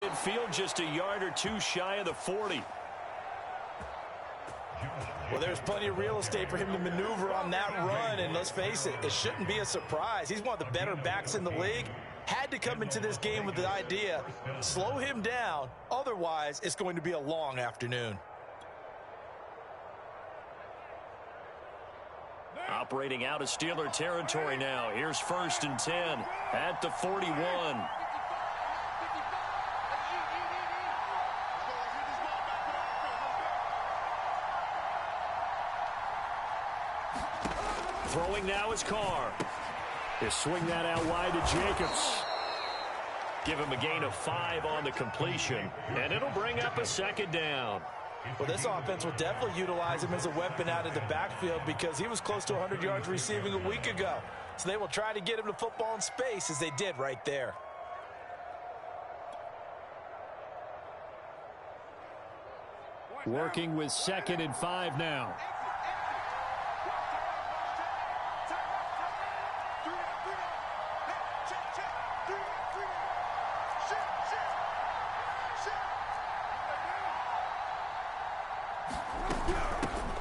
midfield, just a yard or two shy of the 40. Well, there's plenty of real estate for him to maneuver on that run, and let's face it, it shouldn't be a surprise. He's one of the better backs in the league. Had to come into this game with the idea, slow him down, otherwise it's going to be a long afternoon. Operating out of Steeler territory now. Here's 1st and 10 at the 41. Throwing now is Carr. He'll swing that out wide to Jacobs. Give him a gain of 5 on the completion, and it'll bring up a 2nd down. Well, this offense will definitely utilize him as a weapon out of the backfield because he was close to 100 yards receiving a week ago. So they will try to get him the football in space as they did right there. Working with 2nd and 5 now.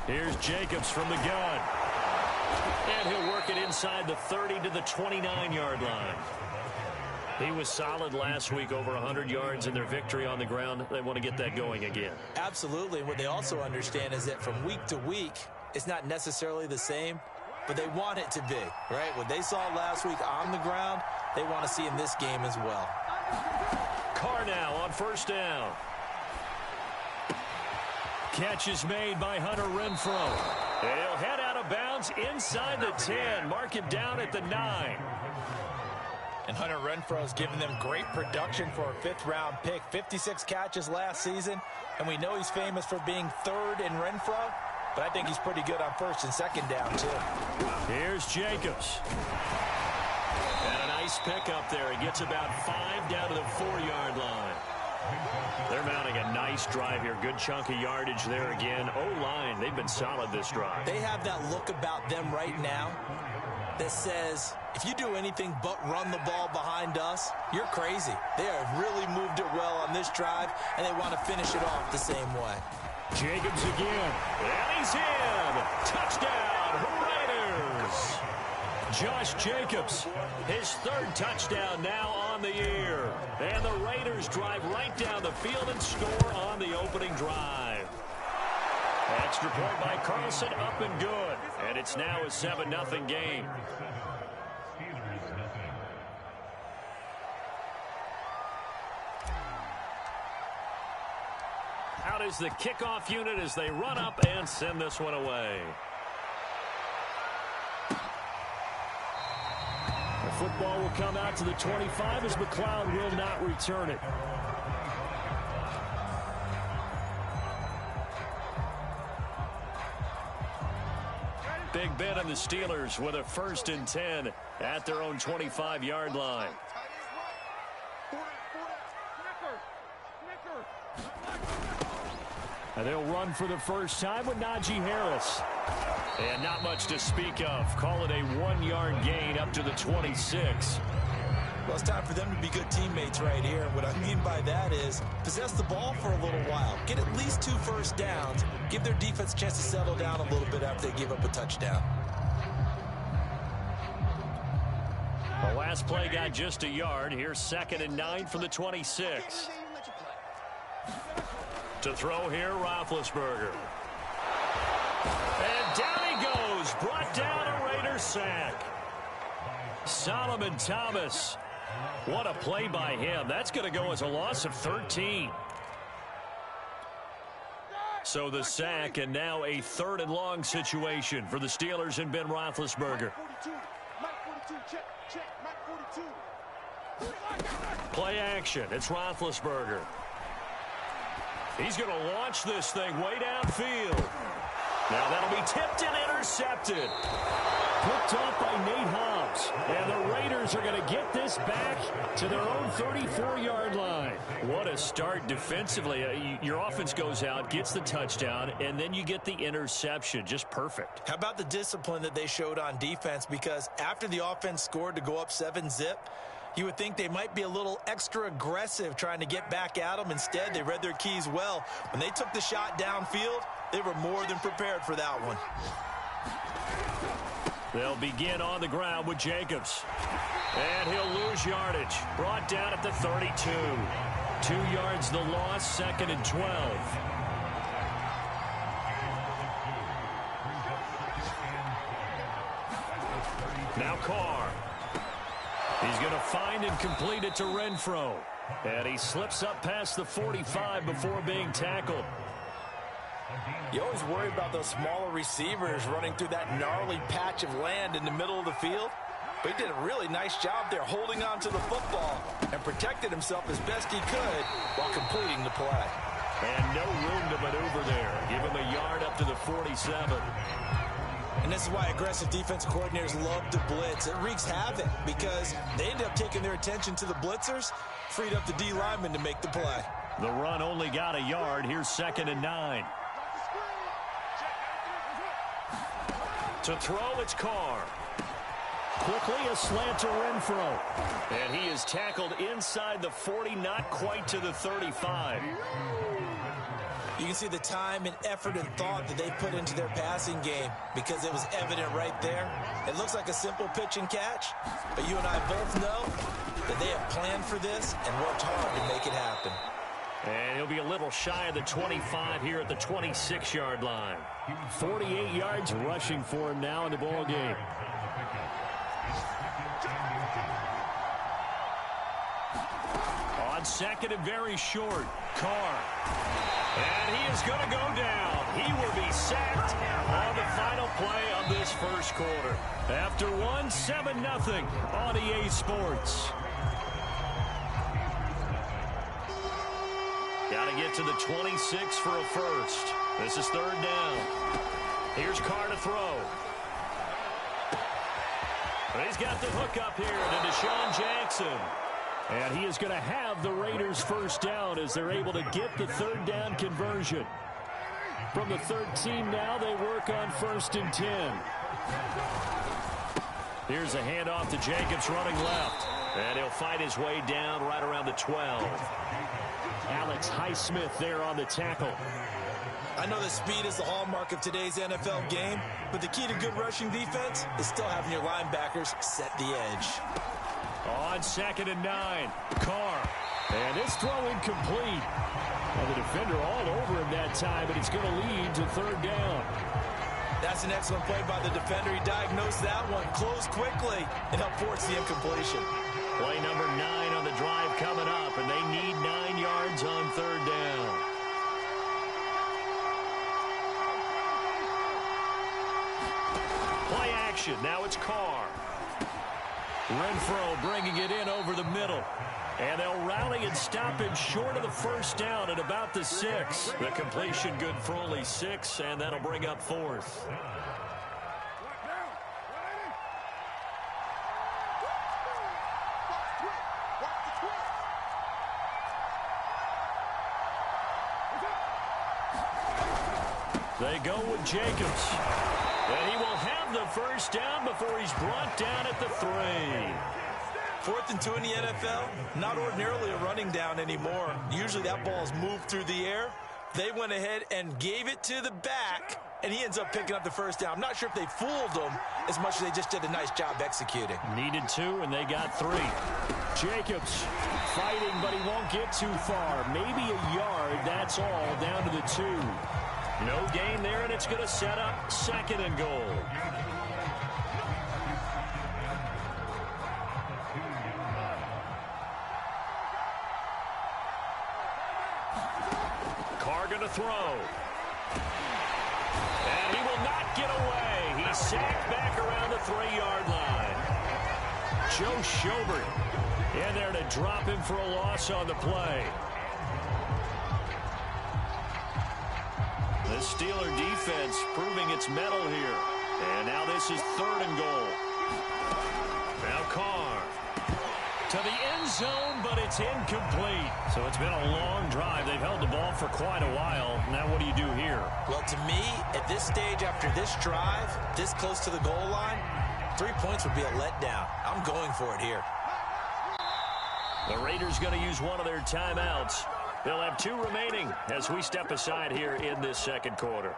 Here's Jacobs from the gun. And he'll work it inside the 30 to the 29-yard line. He was solid last week, over 100 yards in their victory on the ground. They want to get that going again. Absolutely. And what they also understand is that from week to week, it's not necessarily the same, but they want it to be, right? What they saw last week on the ground, they want to see in this game as well. Carr now on 1st down. Catch is made by Hunter Renfrow. He'll head out of bounds inside the 10. Mark him down at the 9. And Hunter Renfrow has given them great production for a 5th-round pick. 56 catches last season. And we know he's famous for being 3rd in Renfrow. But I think he's pretty good on 1st and 2nd down, too. Here's Jacobs. And a nice pick up there. He gets about 5 down to the 4-yard line. They're mounting a nice drive here. Good chunk of yardage there again. O-line, they've been solid this drive. They have that look about them right now that says, if you do anything but run the ball behind us, you're crazy. They have really moved it well on this drive, and they want to finish it off the same way. Jacobs again. And he's in. Touchdown, Raiders. Josh Jacobs, his 3rd touchdown now on the year. And the Raiders drive right down the field and score on the opening drive. Extra point by Carlson, up and good. And it's now a 7-0 game. Out is the kickoff unit as they run up and send this one away. The football will come out to the 25 as McLeod will not return it. Big Ben and the Steelers with a 1st and 10 at their own 25-yard line. And they'll run for the first time with Najee Harris. And not much to speak of. Call it a 1-yard gain up to the 26. Well, it's time for them to be good teammates right here. What I mean by that is possess the ball for a little while. Get at least 2 first downs. Give their defense a chance to settle down a little bit after they give up a touchdown. The last play got just a yard. Here's 2nd and 9 from the 26. To throw here, Roethlisberger. And down he goes. Brought down a Raiders sack. Solomon Thomas. What a play by him. That's going to go as a loss of 13. So the sack, and now a 3rd and long situation for the Steelers and Ben Roethlisberger. Play action. It's Roethlisberger. He's going to launch this thing way downfield. Now that'll be tipped and intercepted. Picked off by Nate Hobbs. And the Raiders are going to get this back to their own 34-yard line. What a start defensively. Your offense goes out, gets the touchdown, and then you get the interception. Just perfect. How about the discipline that they showed on defense? Because after the offense scored to go up 7-zip, You would think they might be a little extra aggressive trying to get back at them. Instead, they read their keys well. When they took the shot downfield, they were more than prepared for that one. They'll begin on the ground with Jacobs. And he'll lose yardage. Brought down at the 32. 2 yards the loss, 2nd and 12. Now Carr. He's going to find and complete it to Renfro. And he slips up past the 45 before being tackled. You always worry about those smaller receivers running through that gnarly patch of land in the middle of the field. But he did a really nice job there holding on to the football and protected himself as best he could while completing the play. And no room to maneuver there. Give him a yard up to the 47. And this is why aggressive defensive coordinators love to blitz. It wreaks havoc because they end up taking their attention to the blitzers, freed up the D lineman to make the play. The run only got a yard. Here's 2nd and 9. To throw, it's Carr. Quickly a slant to Renfro. And he is tackled inside the 40, not quite to the 35. You can see the time and effort and thought that they put into their passing game because it was evident right there. It looks like a simple pitch and catch, but you and I both know that they have planned for this and worked hard to make it happen. And he'll be a little shy of the 25 here at the 26-yard line. 48 yards rushing for him now in the ball game. On 2nd and very short, Carr. And he is going to go down. He will be sacked on the final play of this first quarter. After 7-0 on EA Sports. Got to get to the 26 for a first. This is 3rd down. Here's Carr to throw. And he's got the hook up here to Deshaun Jackson. And he is going to have the Raiders first down as they're able to get the 3rd down conversion. From the 13 now, they work on 1st and 10. Here's a handoff to Jacobs running left. And he'll fight his way down right around the 12. Alex Highsmith there on the tackle. I know that speed is the hallmark of today's NFL game, but the key to good rushing defense is still having your linebackers set the edge. On 2nd and 9, Carr. And this throw incomplete. And the defender all over him that time, and it's going to lead to 3rd down. That's an excellent play by the defender. He diagnosed that one, closed quickly, and helped force the incompletion. Play number 9 on the drive coming up, and they need 9 yards on 3rd down. Play action. Now it's Carr. Renfro bringing it in over the middle. And they'll rally and stop him short of the first down at about the 6. The completion good for only 6, and that'll bring up 4th. They go with Jacobs. And he will have the first down before he's brought down at the 3. 4th and 2 in the NFL, not ordinarily a running down anymore. Usually that ball is moved through the air. They went ahead and gave it to the back, and he ends up picking up the first down. I'm not sure if they fooled him as much as they just did a nice job executing. Needed 2, and they got 3. Jacobs fighting, but he won't get too far. Maybe a yard, that's all, down to the 2. No gain there, and it's going to set up 2nd and goal. Carr going to throw. And he will not get away. He's sacked back around the 3-yard line. Joe Schobert in there to drop him for a loss on the play. The Steeler defense proving its mettle here. And now this is 3rd and goal. Now Carr to the end zone, but it's incomplete. So it's been a long drive. They've held the ball for quite a while. Now what do you do here? Well, to me, at this stage after this drive, this close to the goal line, 3 points would be a letdown. I'm going for it here. The Raiders going to use one of their timeouts. They'll have 2 remaining as we step aside here in this second quarter.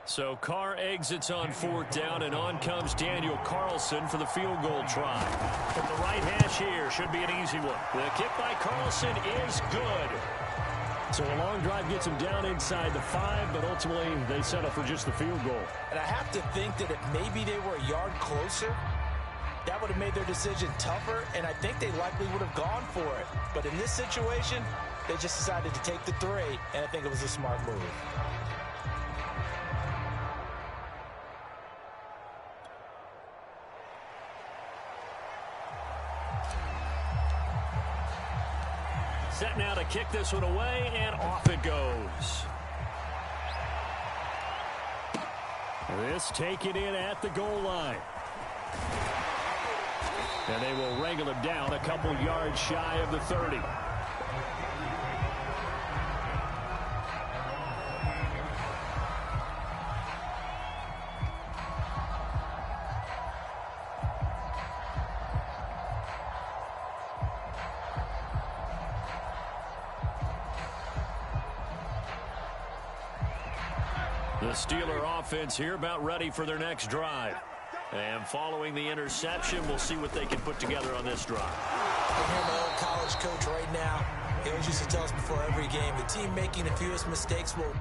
So Carr exits on 4th down, and on comes Daniel Carlson for the field goal try. From the right hash here, should be an easy one. The kick by Carlson is good. So a long drive gets him down inside the 5, but ultimately they settle for just the field goal. And I have to think that if maybe they were a yard closer, that would have made their decision tougher, and I think they likely would have gone for it. But in this situation, they just decided to take the 3, and I think it was a smart move. Set now to kick this one away, and off it goes. This taken in at the goal line. And they will wrangle him down a couple yards shy of the 30. The Steeler offense here about ready for their next drive. And following the interception, we'll see what they can put together on this drive. I hear my old college coach right now. He always used to tell us before every game, the team making the fewest mistakes will...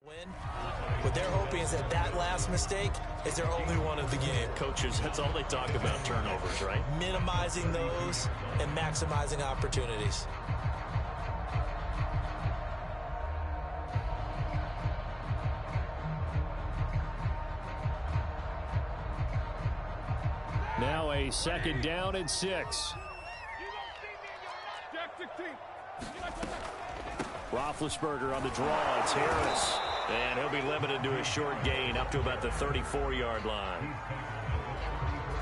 win. What they're hoping is that last mistake is their only one of the game. Coaches, that's all they talk about, turnovers, right? Minimizing those and maximizing opportunities. Now a 2nd down and 6. Roethlisberger on the draw. It's Harris. And he'll be limited to a short gain up to about the 34-yard line.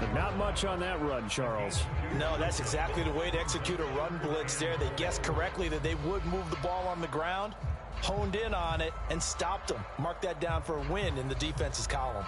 But not much on that run, Charles. No, that's exactly the way to execute a run blitz there. They guessed correctly that they would move the ball on the ground, honed in on it, and stopped them. Mark that down for a win in the defense's column.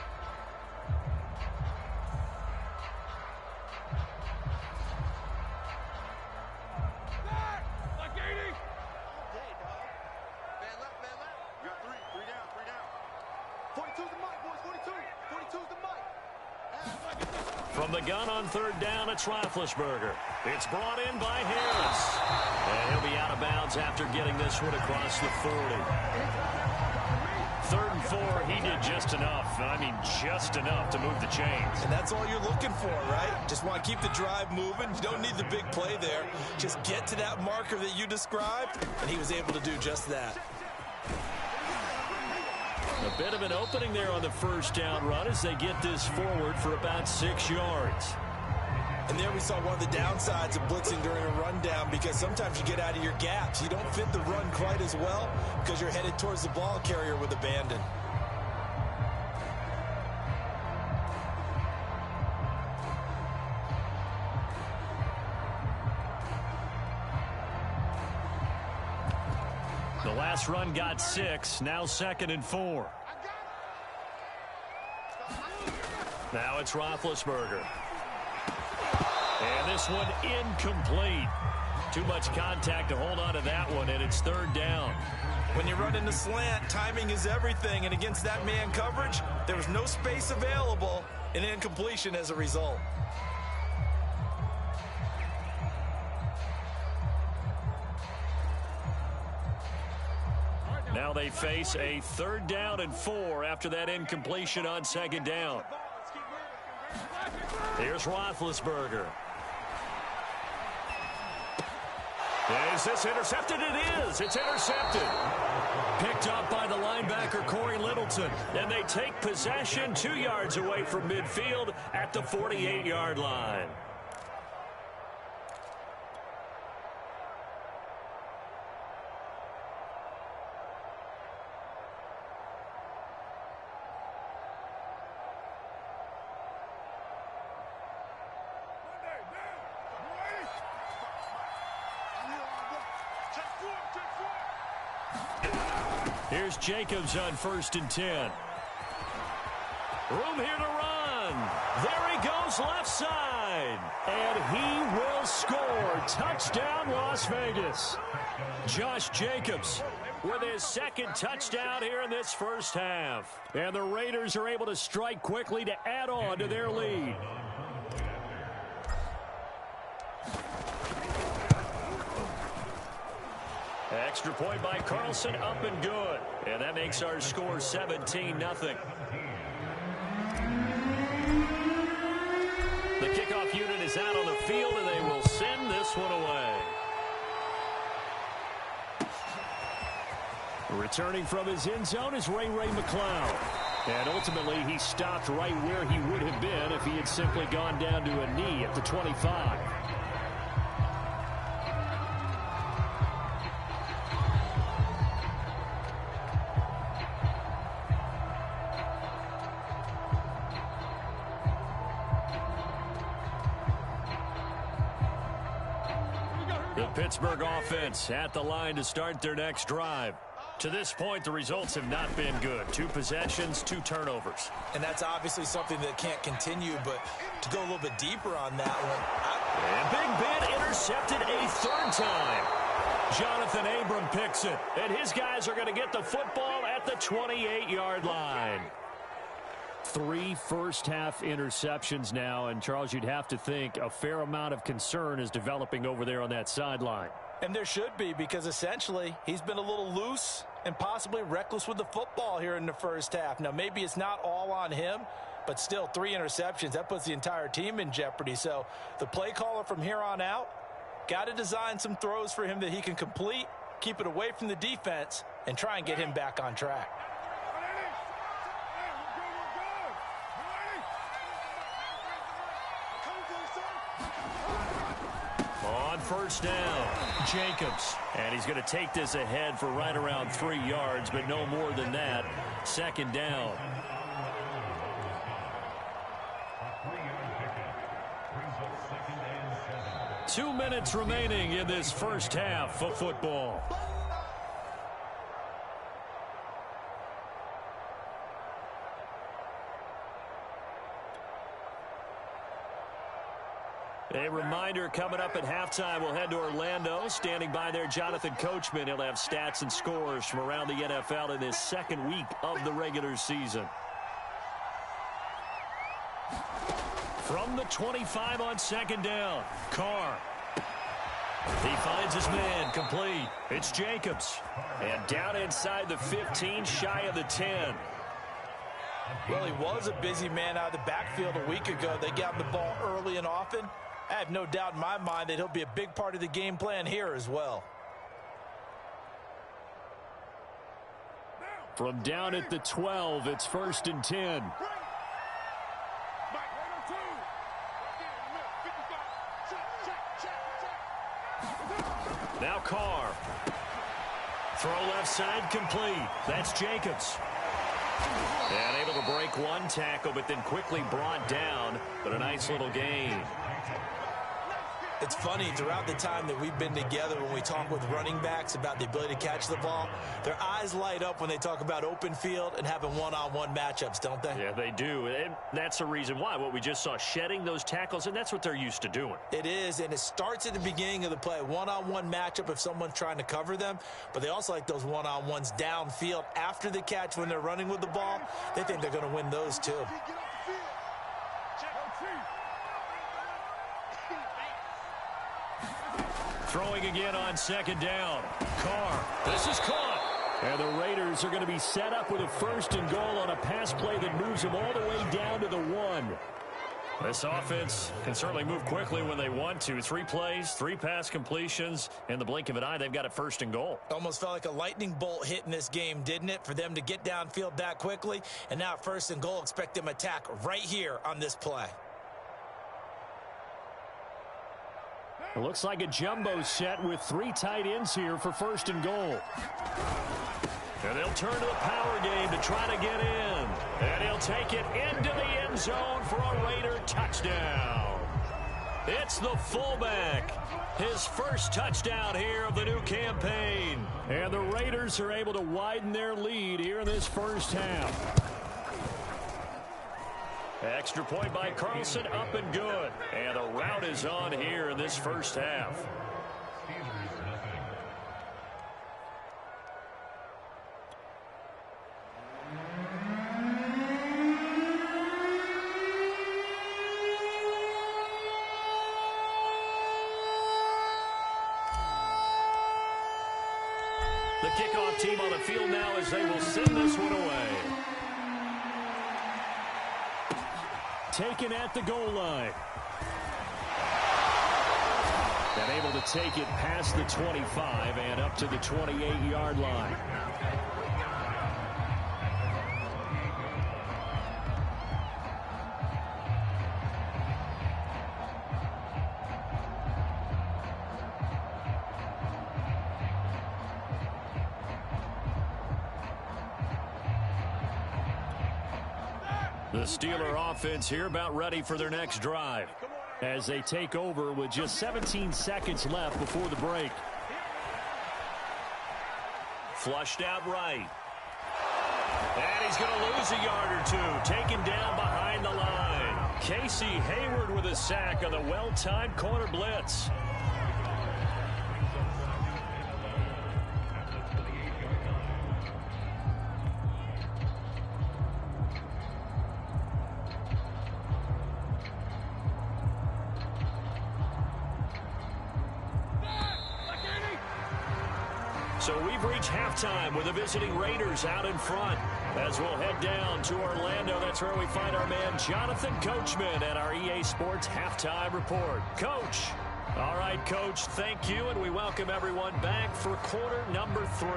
From the gun on 3rd down, it's Roethlisberger. It's brought in by Harris. And he'll be out of bounds after getting this one across the 40. 3rd and 4, he did just enough. I mean, just enough to move the chains. And that's all you're looking for, right? Just want to keep the drive moving. You don't need the big play there. Just get to that marker that you described, and he was able to do just that. A bit of an opening there on the 1st down run as they get this forward for about 6 yards. And there we saw one of the downsides of blitzing during a rundown, because sometimes you get out of your gaps. You don't fit the run quite as well because you're headed towards the ball carrier with abandon. The last run got 6, now 2nd and 4. Now it's Roethlisberger. And this one incomplete. Too much contact to hold on to that one, and it's 3rd down. When you run in the slant, timing is everything, and against that man coverage, there was no space available, and incompletion as a result. Now they face a 3rd down and 4 after that incompletion on 2nd down. Here's Roethlisberger. Is this intercepted? It is. It's intercepted. Picked up by the linebacker, Corey Littleton. And they take possession 2 yards away from midfield at the 48-yard line. Here's Jacobs on 1st and 10. Room here to run. There he goes left side. And he will score. Touchdown, Las Vegas. Josh Jacobs with his 2nd touchdown here in this first half. And the Raiders are able to strike quickly to add on to their lead. Extra point by Carlson, up and good. And that makes our score 17-0. The kickoff unit is out on the field, and they will send this one away. Returning from his end zone is Ray McCloud. And ultimately, he stopped right where he would have been if he had simply gone down to a knee at the 25. The Pittsburgh offense at the line to start their next drive. To this point, the results have not been good. 2 possessions, 2 turnovers. And that's obviously something that can't continue, but to go a little bit deeper on that one. And Big Ben intercepted a 3rd time. Jonathan Abram picks it, and his guys are going to get the football at the 28-yard line. 3 first-half interceptions now, and Charles, you'd have to think a fair amount of concern is developing over there on that sideline. And there should be, because essentially he's been a little loose and possibly reckless with the football here in the first half. Now, maybe it's not all on him, but still 3 interceptions. That puts the entire team in jeopardy. So the play caller from here on out got to design some throws for him that he can complete, keep it away from the defense, and try and get him back on track. On 1st down, Jacobs. And he's going to take this ahead for right around 3 yards, but no more than that. 2nd down. Two minutes remaining in this first half of football. A reminder, coming up at halftime, we'll head to Orlando. Standing by there, Jonathan Coachman. He'll have stats and scores from around the NFL in this 2nd week of the regular season. From the 25 on 2nd down, Carr. He finds his man, complete. It's Jacobs. And down inside the 15, shy of the 10. Well, he was a busy man out of the backfield a week ago. They got him the ball early and often. I have no doubt in my mind that he'll be a big part of the game plan here as well. From down at the 12, it's 1st and 10. Now Carr. Throw left side complete. That's Jacobs. And able to break 1 tackle, but then quickly brought down. But a nice little gain. It's funny, throughout the time that we've been together, when we talk with running backs about the ability to catch the ball, their eyes light up when they talk about open field and having one-on-one matchups, don't they? Yeah, they do. And that's the reason why. What we just saw, shedding those tackles, and that's what they're used to doing. It is, and it starts at the beginning of the play. One-on-one matchup if someone's trying to cover them, but they also like those one-on-ones downfield after the catch when they're running with the ball. They think they're going to win those too. Throwing again on 2nd down. Carr. This is caught. And the Raiders are going to be set up with a 1st and goal on a pass play that moves them all the way down to the 1. This offense can certainly move quickly when they want to. 3 plays, 3 pass completions. In the blink of an eye, they've got a 1st and goal. Almost felt like a lightning bolt hit in this game, didn't it? For them to get downfield that quickly. And now 1st and goal, expect them to attack right here on this play. It looks like a jumbo set with 3 tight ends here for 1st and goal. And they'll turn to the power game to try to get in. And he'll take it into the end zone for a Raider touchdown. It's the fullback. His 1st touchdown here of the new campaign. And the Raiders are able to widen their lead here in this 1st half. Extra point by Carlson, up and good. And the route is on here in this 1st half. The kickoff team on the field now as they will send this one away. Taken at the goal line. And able to take it past the 25 and up to the 28-yard line. The Steeler offense here about ready for their next drive as they take over with just 17 seconds left before the break. Flushed out right. And he's going to lose a yard or 2. Taken down behind the line. Casey Hayward with a sack on the well-timed corner blitz. So we've reached halftime with the visiting Raiders out in front. As we'll head down to Orlando, that's where we find our man Jonathan Coachman at our EA Sports Halftime Report. Coach. All right, Coach, thank you, and we welcome everyone back for quarter number 3.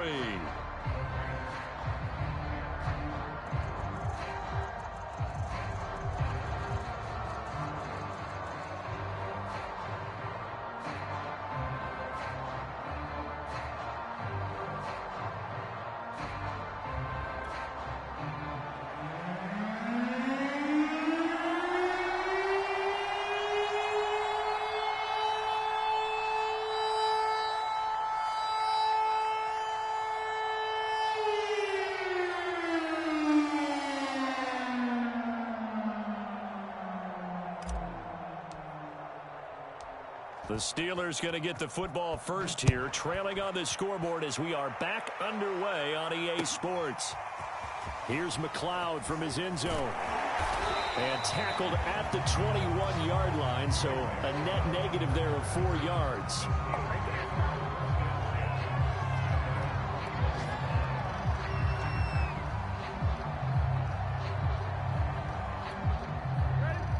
The Steelers going to get the football first here, trailing on the scoreboard as we are back underway on EA Sports. Here's McLeod from his end zone. And tackled at the 21-yard line, so a net negative there of 4 yards.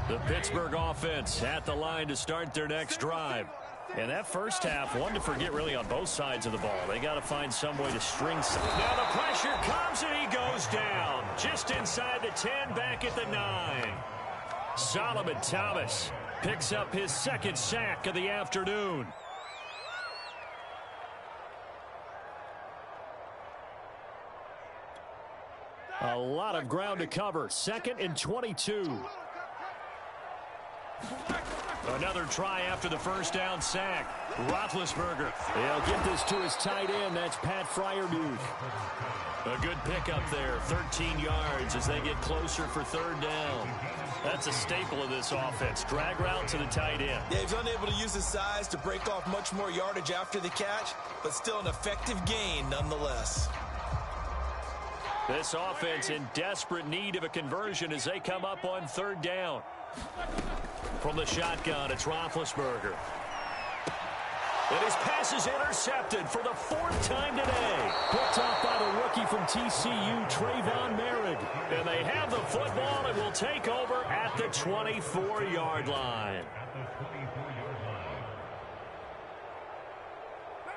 The Pittsburgh offense at the line to start their next drive. And that first half, one to forget really on both sides of the ball. They got to find some way to string some. Now the pressure comes and he goes down. Just inside the 10, back at the 9. Solomon Thomas picks up his 2nd sack of the afternoon. A lot of ground to cover. 2nd and 22. Another try after the first down sack. Roethlisberger. He'll get this to his tight end. That's Pat Freiermuth. A good pickup there. 13 yards as they get closer for 3rd down. That's a staple of this offense. Drag route to the tight end. Yeah, he's unable to use his size to break off much more yardage after the catch, but still an effective gain nonetheless. This offense in desperate need of a conversion as they come up on 3rd down. From the shotgun, it's Roethlisberger. And his pass is intercepted for the fourth time today. Picked off by the rookie from TCU, Trayvon Merritt. And they have the football and will take over at the 24-yard line.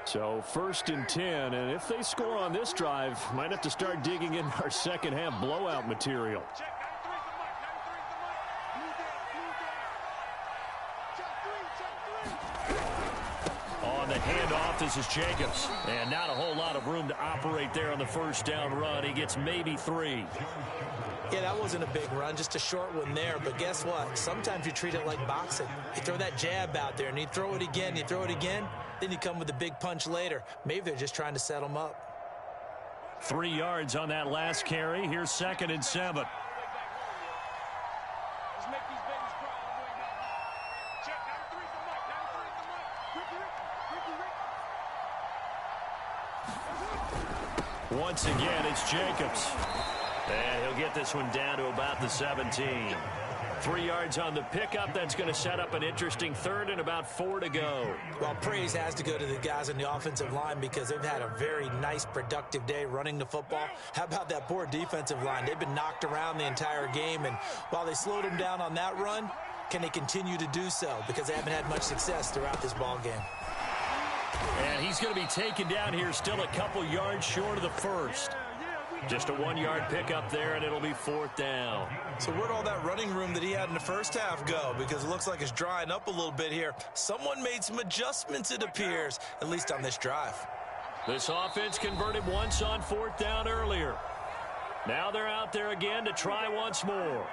So 1st and 10, and if they score on this drive, might have to start digging in our second half blowout material. On the handoff, this is Jacobs. And not a whole lot of room to operate there on the first down run. He gets maybe 3. Yeah, that wasn't a big run, just a short one there. But guess what? Sometimes you treat it like boxing. You throw that jab out there, and you throw it again, then you come with a big punch later. Maybe they're just trying to set them up. 3 yards on that last carry. Here's 2nd and 7. Once again, it's Jacobs. And he'll get this one down to about the 17. 3 yards on the pickup. That's going to set up an interesting 3rd and about 4 to go. Well, praise has to go to the guys on the offensive line because they've had a very nice, productive day running the football. How about that poor defensive line? They've been knocked around the entire game, and while they slowed them down on that run, can they continue to do so? Because they haven't had much success throughout this ball game. And he's going to be taken down here still a couple yards short of the 1st. Just a 1-yard pickup there, and it'll be 4th down. So where'd all that running room that he had in the first half go? Because it looks like it's drying up a little bit here. Someone made some adjustments, it appears, at least on this drive. This offense converted once on 4th down earlier. Now they're out there again to try once more.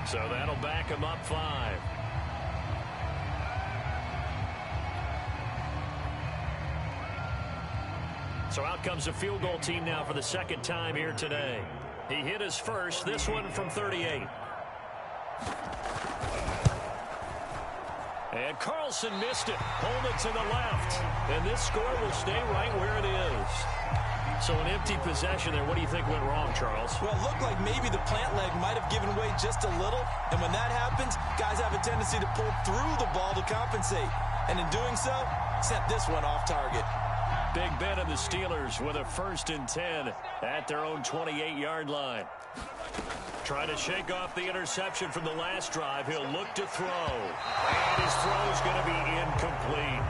So that'll back him up 5. So out comes the field goal team now for the 2nd time here today. He hit his first, this one from 38. And Carlson missed it. Holman to the left. And this score will stay right where it is. So an empty possession there. What do you think went wrong, Charles? Well, it looked like maybe the plant leg might have given way just a little. And when that happens, guys have a tendency to pull through the ball to compensate. And in doing so, sent this one off target. Big Ben and the Steelers with a 1st and 10 at their own 28-yard line. Trying to shake off the interception from the last drive. He'll look to throw. And his throw is going to be incomplete.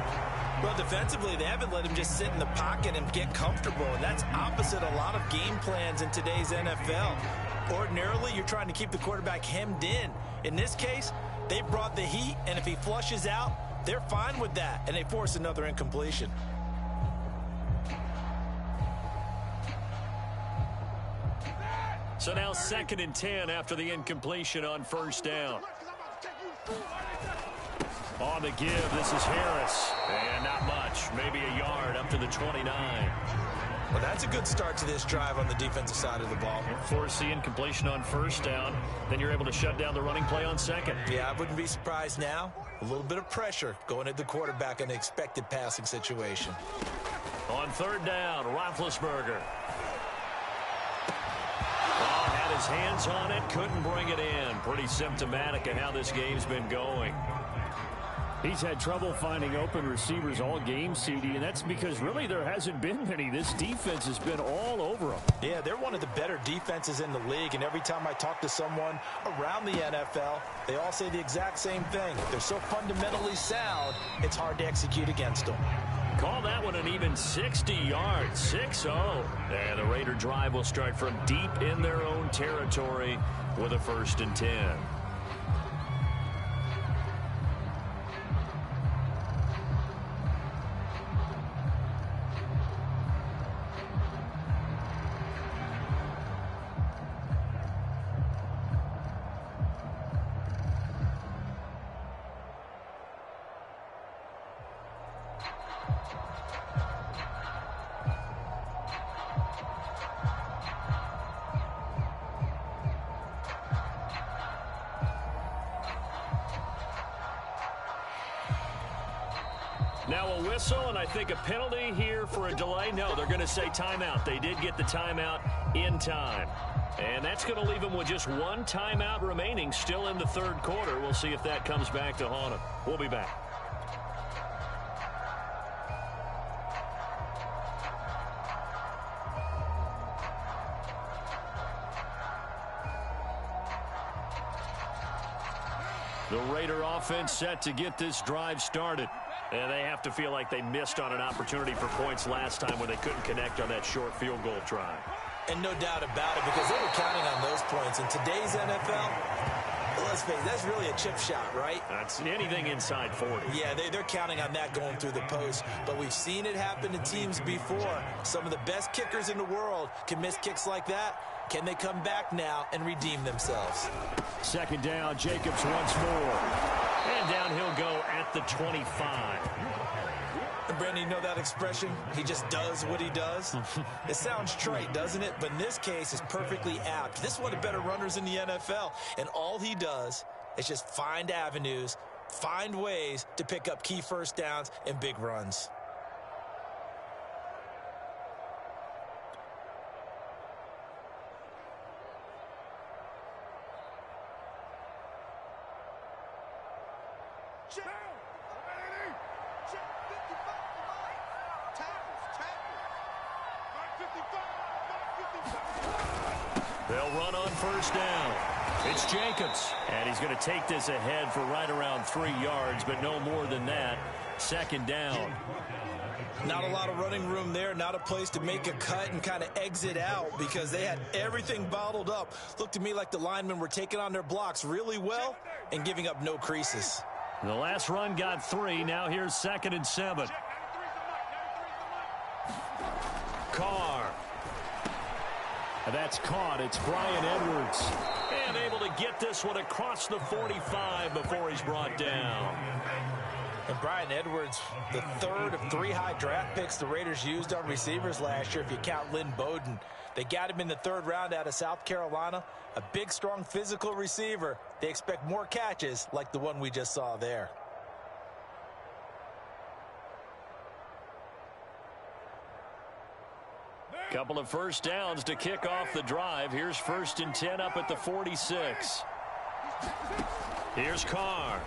Well, defensively, they haven't let him just sit in the pocket and get comfortable, and that's opposite a lot of game plans in today's NFL. Ordinarily, you're trying to keep the quarterback hemmed in. In this case, they brought the heat, and if he flushes out, they're fine with that, and they force another incompletion. So now 2nd and 10 after the incompletion on 1st down. On the give, this is Harris. And not much, maybe a yard up to the 29. Well, that's a good start to this drive on the defensive side of the ball. Force the incompletion on 1st down. Then you're able to shut down the running play on 2nd. Yeah, I wouldn't be surprised now. A little bit of pressure going at the quarterback in an expected passing situation. On 3rd down, Roethlisberger. Had his hands on it, couldn't bring it in. Pretty symptomatic of how this game's been going. He's had trouble finding open receivers all game, CD, and that's because really there hasn't been many. This defense has been all over them. Yeah, they're one of the better defenses in the league, and every time I talk to someone around the NFL, they all say the exact same thing. They're so fundamentally sound, it's hard to execute against them. Call that one an even 60 yards, 6-0. And the Raider drive will start from deep in their own territory with a 1st and 10. Now a whistle, and I think a penalty here for a delay. No, they're going to say timeout. They did get the timeout in time. And that's going to leave them with just one timeout remaining still in the 3rd quarter. We'll see if that comes back to haunt them. We'll be back. The Raider offense set to get this drive started. And they have to feel like they missed on an opportunity for points last time when they couldn't connect on that short field goal try. And no doubt about it, because they were counting on those points. In today's NFL, let's face it, that's really a chip shot, right? That's anything inside 40. Yeah, they're counting on that going through the post. But we've seen it happen to teams before. Some of the best kickers in the world can miss kicks like that. Can they come back now and redeem themselves? 2nd down, Jacobs once more. And down he'll go at the 25. And Brandon, you know that expression? He just does what he does? It sounds trite, doesn't it? But in this case, it's perfectly apt. This is one of the better runners in the NFL. And all he does is just find avenues, find ways to pick up key 1st downs and big runs. They'll run on 1st down. It's Jacobs. And he's going to take this ahead for right around 3 yards, but no more than that. 2nd down. Not a lot of running room there, not a place to make a cut and kind of exit out because they had everything bottled up. Looked to me like the linemen were taking on their blocks really well and giving up no creases. The last run got 3. Now here's 2nd and 7. Carr. That's caught. It's Bryan Edwards. And able to get this one across the 45 before he's brought down. And Bryan Edwards, the 3rd of 3 high draft picks the Raiders used on receivers last year, if you count Lynn Bowden. They got him in the 3rd round out of South Carolina. A big, strong, physical receiver. They expect more catches like the one we just saw there. Couple of 1st downs to kick off the drive. Here's 1st and 10 up at the 46. Here's Carr.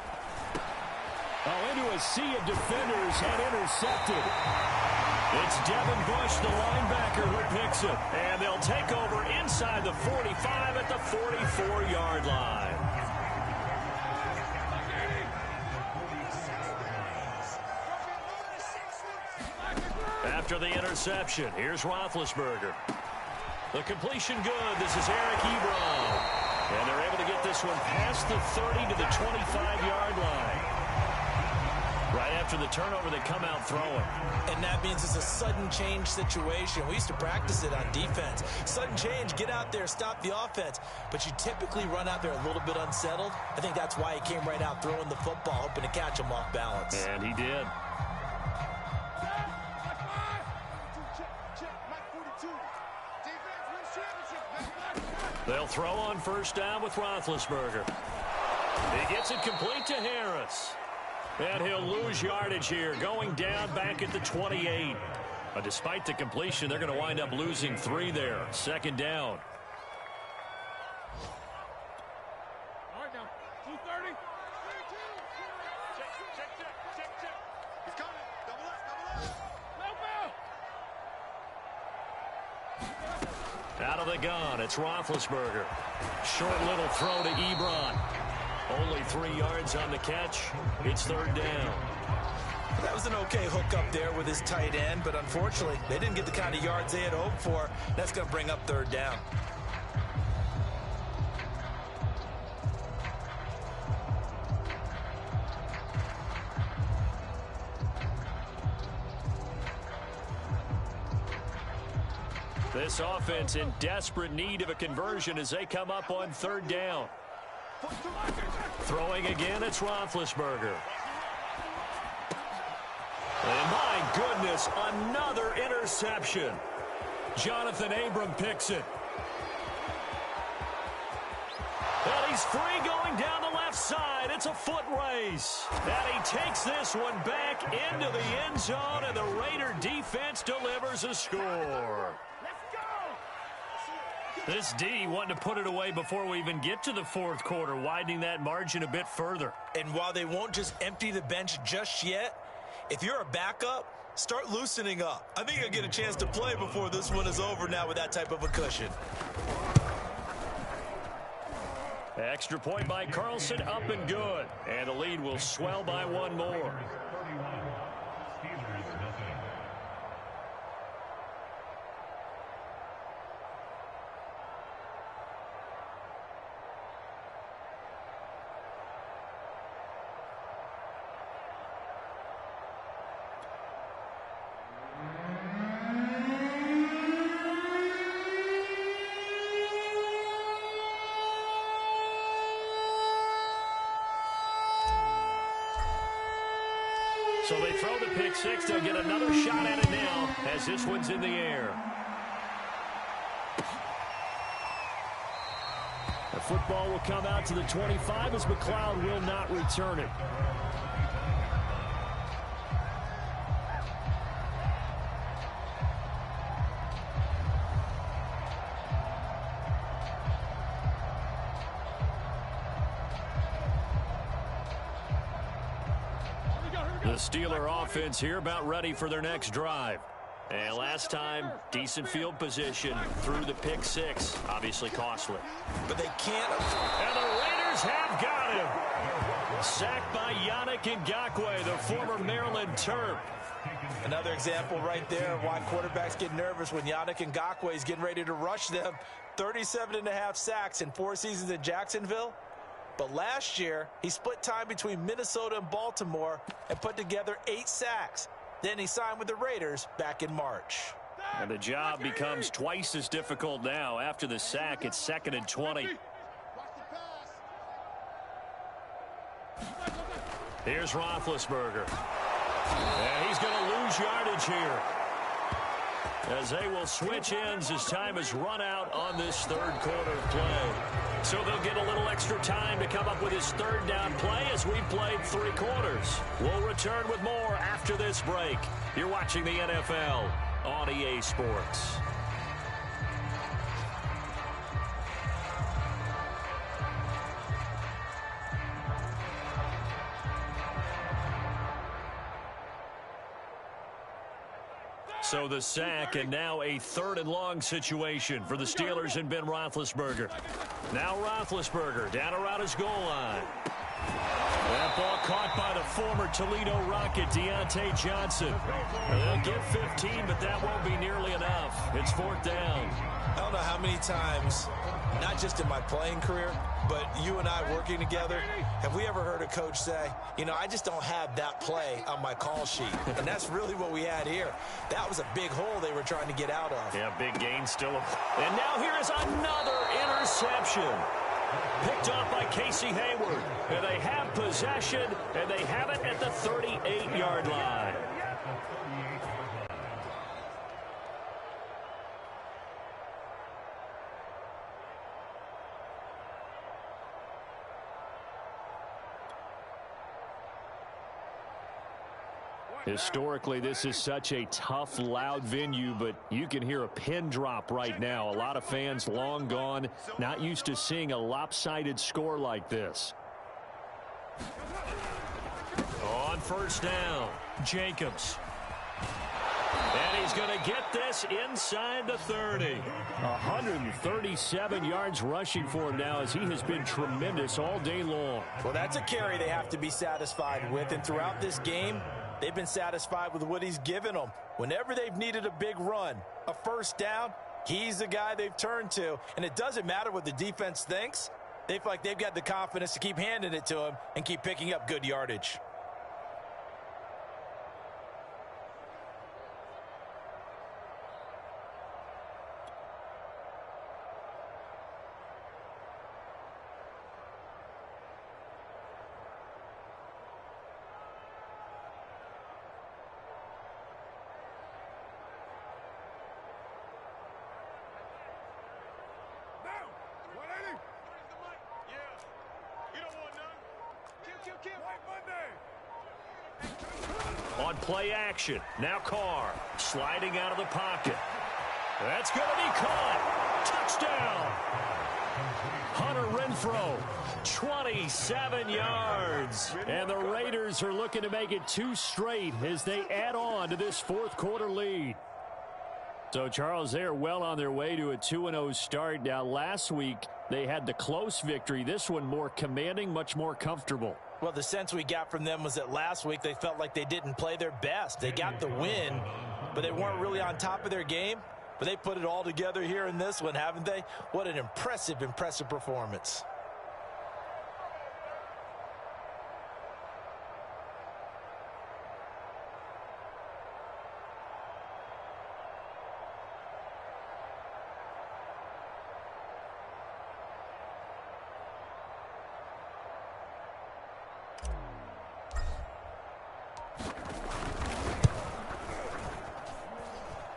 Oh, into a sea of defenders and intercepted. It's Devin Bush, the linebacker, who picks it. And they'll take over inside the 45 at the 44-yard line. After the interception, here's Roethlisberger. The completion good. This is Eric Ebron. And they're able to get this one past the 30 to the 25-yard line. Right after the turnover, they come out throwing. And that means it's a sudden change situation. We used to practice it on defense. Sudden change, get out there, stop the offense. But you typically run out there a little bit unsettled. I think that's why he came right out throwing the football, hoping to catch him off balance. And he did. They'll throw on 1st down with Roethlisberger. He gets it complete to Harris. And he'll lose yardage here, going down back at the 28. But despite the completion, they're going to wind up losing 3 there. 2nd down. All right, now, 230. Check. He's coming. Double up. Out of the gun, it's Roethlisberger. Short little throw to Ebron. Only 3 yards on the catch. It's 3rd down. That was an okay hook up there with his tight end, but unfortunately, they didn't get the kind of yards they had hoped for. That's going to bring up third down. This offense in desperate need of a conversion as they come up on third down. Throwing again, it's Roethlisberger. And my goodness, another interception. Jonathan Abram picks it. And he's free going down the left side. It's a foot race. And he takes this one back into the end zone, and the Raider defense delivers a score. This D wanting to put it away before we even get to the fourth quarter, widening that margin a bit further. And while they won't just empty the bench just yet, if you're a backup, start loosening up. I think you'll get a chance to play before this one is over now with that type of a cushion. Extra point by Carlson, up and good. And the lead will swell by one more. So they throw the pick six. They'll get another shot at it now as this one's in the air. The football will come out to the 25 as McLeod will not return it. The Steeler offense here about ready for their next drive. And last time, decent field position through the pick six. Obviously costly. But they can't. And the Raiders have got him. Sacked by Yannick Ngakoue, the former Maryland Terp. Another example right there of why quarterbacks get nervous when Yannick Ngakoue is getting ready to rush them. 37.5 sacks in 4 seasons in Jacksonville. But last year, he split time between Minnesota and Baltimore and put together 8 sacks. Then he signed with the Raiders back in March. And the job becomes twice as difficult now. After the sack, it's 2nd and 20. Here's Roethlisberger. And he's going to lose yardage here, as they will switch ends as time is run out on this third quarter play. So they'll get a little extra time to come up with his third down play as we played 3 quarters. We'll return with more after this break. You're watching the NFL on EA Sports. So the sack, and now a 3rd and long situation for the Steelers and Ben Roethlisberger. Now Roethlisberger down around his goal line. That ball caught by the former Toledo Rocket, Deontay Johnson. They'll get 15, but that won't be nearly enough. It's 4th down. I don't know how many times, not just in my playing career, but you and I working together, have we ever heard a coach say, you know, I just don't have that play on my call sheet. And that's really what we had here. That was a big hole they were trying to get out of. Yeah, big gain still. And now here is another interception. Picked off by Casey Hayward. And they have possession, and they have it at the 38-yard line. Historically, this is such a tough, loud venue, but you can hear a pin drop right now. A lot of fans long gone, not used to seeing a lopsided score like this. On 1st down, Jacobs. And he's going to get this inside the 30. 137 yards rushing for him now, as he has been tremendous all day long. Well, that's a carry they have to be satisfied with. And throughout this game, They've been satisfied with what he's given them. Whenever they've needed a big run, a first down, he's the guy they've turned to. And it doesn't matter what the defense thinks. They feel like they've got the confidence to keep handing it to him and keep picking up good yardage. On play action, now Carr sliding out of the pocket. That's going to be caught. Touchdown. Hunter Renfrow, 27 yards. And the Raiders are looking to make it 2 straight as they add on to this fourth quarter lead. So, Charles, they are well on their way to a 2-0 start. Now, last week, they had the close victory. This one more commanding, much more comfortable. Well, the sense we got from them was that last week they felt like they didn't play their best. They got the win, but they weren't really on top of their game. But they put it all together here in this one, haven't they? What an impressive, impressive performance.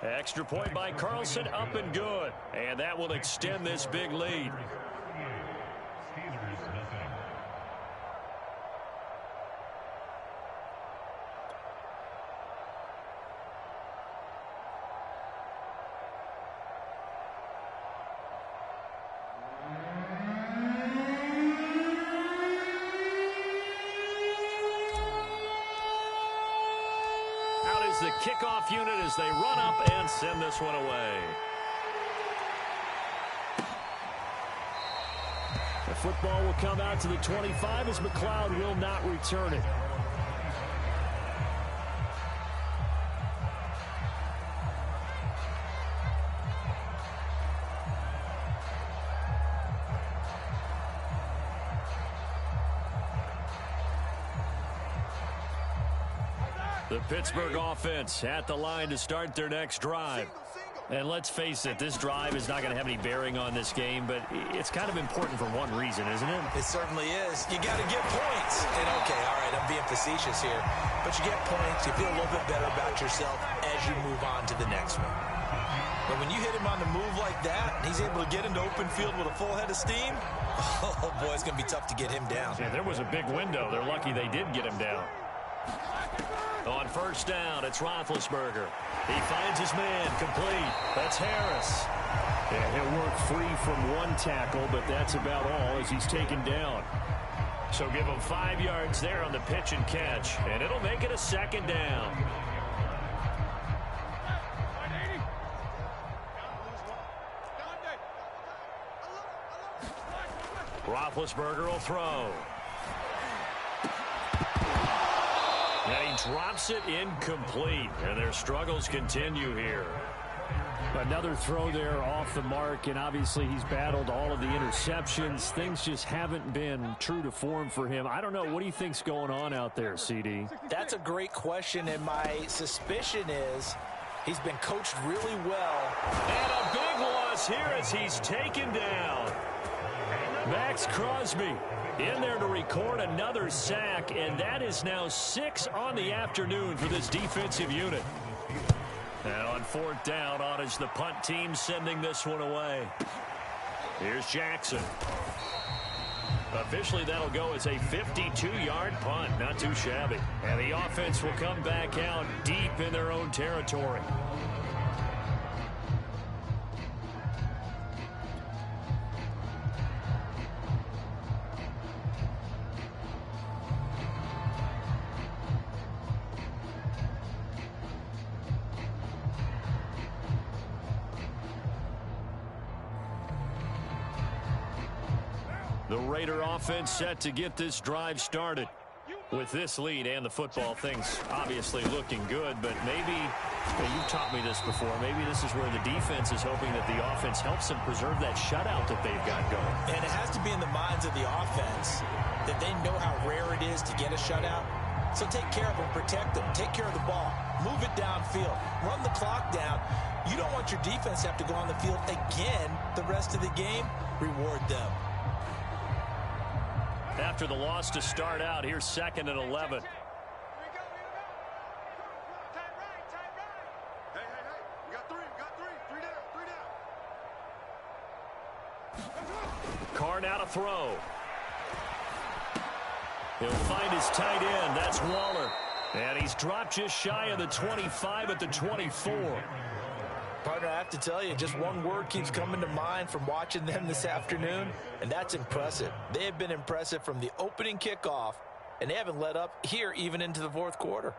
Extra point by Carlson, up and good. And that will extend this big lead. The kickoff unit as they run up and send this one away. The football will come out to the 25 as McLeod will not return it. The Pittsburgh offense at the line to start their next drive. And let's face it, this drive is not going to have any bearing on this game, but it's kind of important for one reason, isn't it? It certainly is. You got to get points. And okay, all right, I'm being facetious here, but you get points, you feel a little bit better about yourself as you move on to the next one. But when you hit him on the move like that, and he's able to get into open field with a full head of steam, oh boy, it's going to be tough to get him down. Yeah, there was a big window. They're lucky they did get him down. On first down, it's Roethlisberger. He finds his man, complete. That's Harris. Yeah, he'll work free from one tackle, but that's about all as he's taken down. So give him 5 yards there on the pitch and catch, and it'll make it a second down. Roethlisberger will throw. And he drops it incomplete, and their struggles continue here. Another throw there off the mark, and obviously he's battled all of the interceptions. Things just haven't been true to form for him. I don't know. What do you think's going on out there, CD? That's a great question, and my suspicion is he's been coached really well. And a big loss here as he's taken down. Max Crosby in there to record another sack, and that is now 6 on the afternoon for this defensive unit. And on fourth down, on is the punt team sending this one away. Here's Jackson. Officially, that'll go as a 52-yard punt. Not too shabby. And the offense will come back out deep in their own territory. The Raider offense set to get this drive started. With this lead and the football, things obviously looking good, but maybe, you've taught me this before, maybe this is where the defense is hoping that the offense helps them preserve that shutout that they've got going. And it has to be in the minds of the offense that they know how rare it is to get a shutout. So take care of them, protect them, take care of the ball, move it downfield, run the clock down. You don't want your defense to have to go on the field again the rest of the game. Reward them. After the loss to start out, here's 2nd and 11. Carr now to throw. He'll find his tight end. That's Waller. And he's dropped just shy of the 25 at the 24. Partner, I have to tell you, just one word keeps coming to mind from watching them this afternoon, and that's impressive. They have been impressive from the opening kickoff, and they haven't let up here even into the fourth quarter.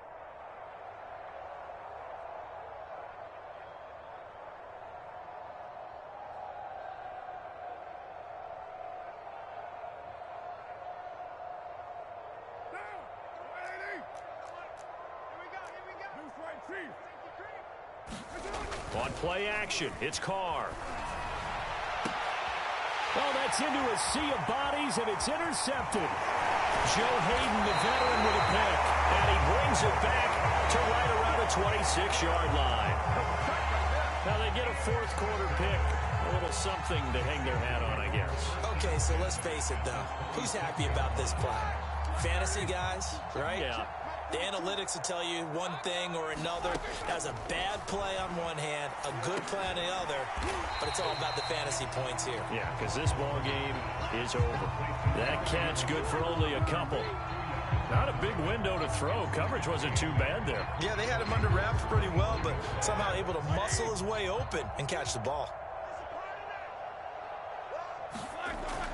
On play action, it's Carr. Well, that's into a sea of bodies, and it's intercepted. Joe Hayden, the veteran, with a pick. And he brings it back to right around the 26-yard line. Now they get a fourth quarter pick. A little something to hang their hat on, I guess. Okay, so let's face it, though. Who's happy about this play? Fantasy guys, right? Yeah. The analytics will tell you one thing or another. That's a bad play on one hand, a good play on the other, but it's all about the fantasy points here. Yeah, because this ball game is over. That catch good for only a couple. Not a big window to throw. Coverage wasn't too bad there. Yeah, they had him under wraps pretty well, but somehow able to muscle his way open and catch the ball.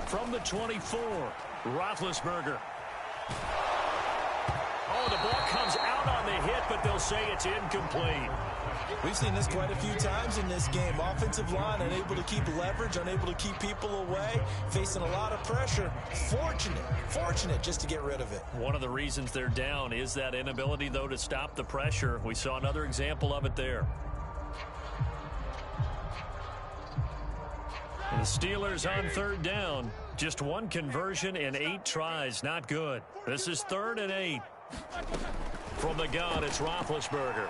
From the 24, Roethlisberger. Oh, the ball comes out on the hit, but they'll say it's incomplete. We've seen this quite a few times in this game. Offensive line unable to keep leverage, unable to keep people away, facing a lot of pressure. Fortunate just to get rid of it. One of the reasons they're down is that inability, though, to stop the pressure. We saw another example of it there. And the Steelers on third down. Just one conversion in 8 tries. Not good. This is 3rd and 8. From the gun, it's Roethlisberger.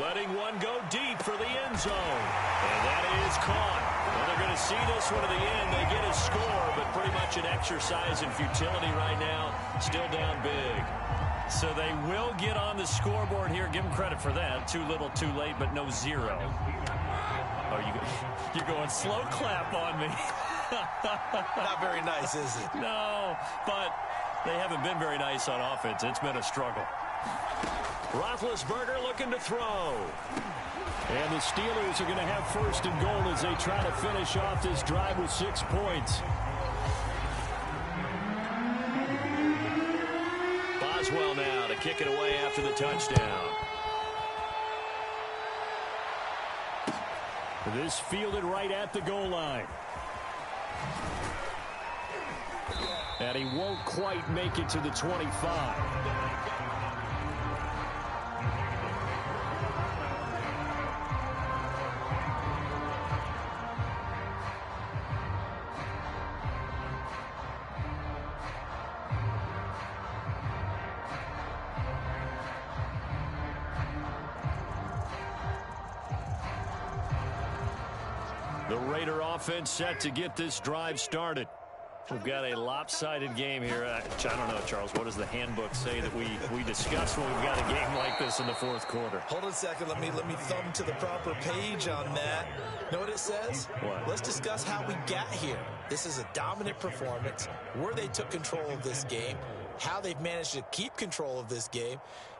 Letting one go deep for the end zone. And that is caught. Well, they're going to see this one to the end. They get a score, but pretty much an exercise in futility right now. Still down big. So they will get on the scoreboard here. Give them credit for that. Too little, too late, but no 0. Oh, you're going slow clap on me. Not very nice, is it? No, but they haven't been very nice on offense. It's been a struggle. Roethlisberger looking to throw. And the Steelers are going to have 1st and goal as they try to finish off this drive with 6 points. Boswell now to kick it away after the touchdown. This fielded right at the goal line. And he won't quite make it to the 25. The Raider offense set to get this drive started. We've got a lopsided game here. I don't know, Charles, what does the handbook say that we discuss when we've got a game like this in the fourth quarter? Hold on a second. Let me thumb to the proper page on that. Know what it says? What? Let's discuss how we got here. This is a dominant performance, where they took control of this game, how they've managed to keep control of this game,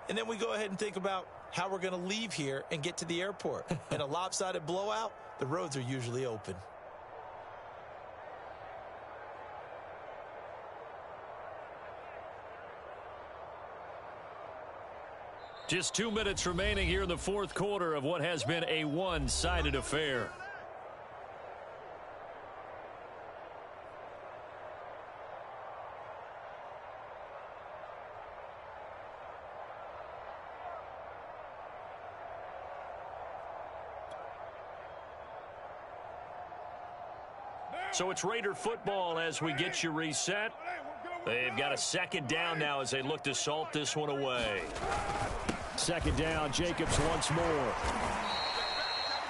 and then we go ahead and think about how we're going to leave here and get to the airport. In a lopsided blowout, the roads are usually open. Just 2 minutes remaining here in the fourth quarter of what has been a one-sided affair. So it's Raider football as we get you reset. They've got a second down now as they look to salt this one away. Second down, Jacobs once more.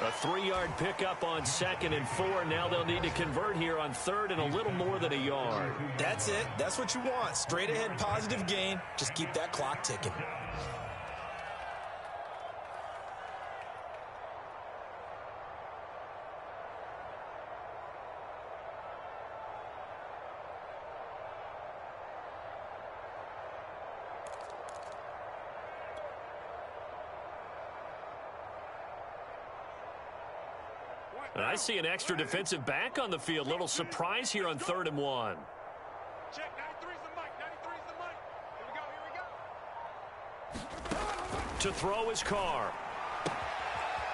A 3-yard pickup on 2nd and 4. Now they'll need to convert here on 3rd and a little more than a yard. That's it. That's what you want. Straight ahead positive gain. Just keep that clock ticking. I see an extra defensive back on the field. Little surprise here on 3rd and 1. Check, 93's the mic. 93's the mic. Here we go. To throw his Carr.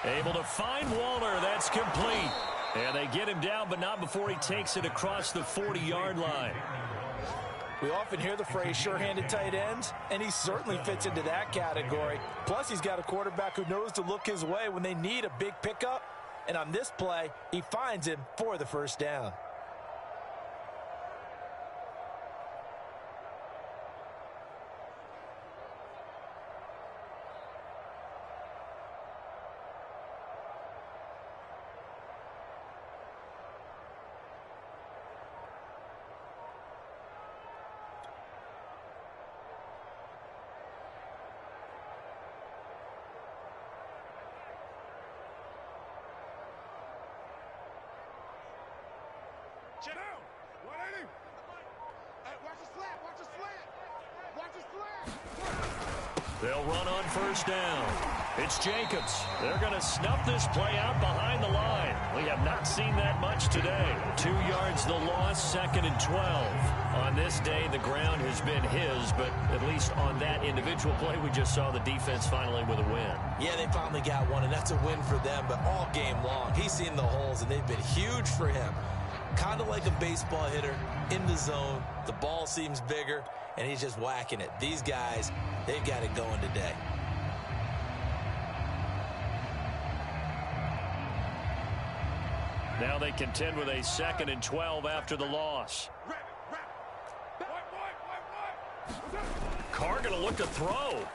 Able to find Waller. That's complete. And they get him down, but not before he takes it across the 40-yard line. We often hear the phrase sure-handed tight ends, and he certainly fits into that category. Plus, he's got a quarterback who knows to look his way when they need a big pickup. And on this play, he finds him for the first down. Check down. 180. Hey, watch the slant. Watch the slant. Watch the slant. They'll run on first down. It's Jacobs. They're going to snuff this play out behind the line. We have not seen that much today. 2 yards the loss, 2nd and 12. On this day, the ground has been his, but at least on that individual play, we just saw the defense finally with a win. Yeah, they finally got one, and that's a win for them, but all game long, he's seen the holes, and they've been huge for him. Kind of like a baseball hitter in the zone. The ball seems bigger, and he's just whacking it. These guys, they've got it going today. Now they contend with a 2nd and 12 after the loss. Carr going to look to throw.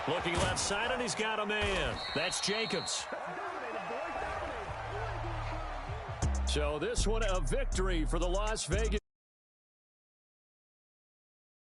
Looking left side, and he's got a man. That's Jacobs. So this one a victory for the Las Vegas.